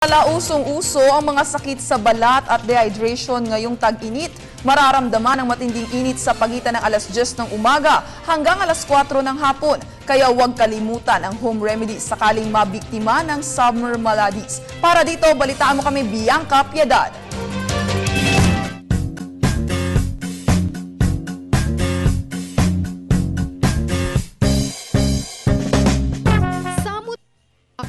Usong-uso ang mga sakit sa balat at dehydration ngayong tag-init. Mararamdaman ang matinding init sa pagitan ng alas 10 ng umaga hanggang alas 4 ng hapon. Kaya huwag kalimutan ang home remedies sakaling mabiktima ng summer maladies. Para dito, balitaan mo kami Bianca Piedad.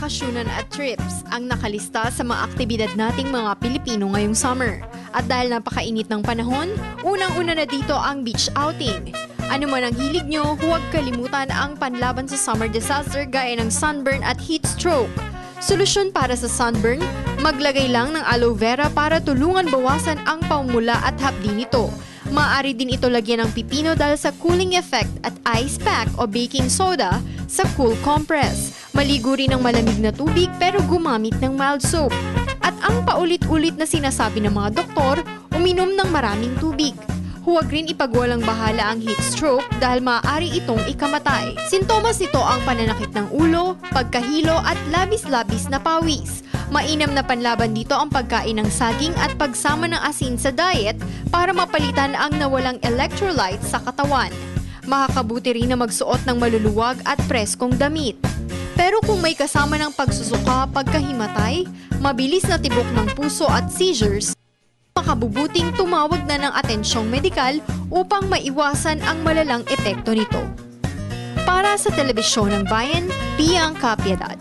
Bakasyonan at trips ang nakalista sa mga aktibidad nating mga Pilipino ngayong summer. At dahil napakainit ng panahon, unang-una na dito ang beach outing. Ano man ang hilig nyo, huwag kalimutan ang panlaban sa summer disaster gaya ng sunburn at heat stroke. Solusyon para sa sunburn, maglagay lang ng aloe vera para tulungan bawasan ang paumula at hapdi nito. Maaari din ito lagyan ng pipino dahil sa cooling effect at ice pack o baking soda sa cool compress. Maligo rin ng malamig na tubig pero gumamit ng mild soap. At ang paulit-ulit na sinasabi ng mga doktor, uminom ng maraming tubig. Huwag rin ipagwalang bahala ang heat stroke dahil maaari itong ikamatay. Sintomas nito ang pananakit ng ulo, pagkahilo at labis-labis na pawis. Mainam na panlaban dito ang pagkain ng saging at pagsama ng asin sa diet para mapalitan ang nawalang electrolytes sa katawan. Makakabuti rin na magsuot ng maluluwag at preskong damit. Pero kung may kasama ng pagsusuka, pagkahimatay, mabilis na tibok ng puso at seizures, makabubuting tumawag na ng atensyong medikal upang maiwasan ang malalang epekto nito. Para sa Telebisyon ng Bayan, Bianca Piedad.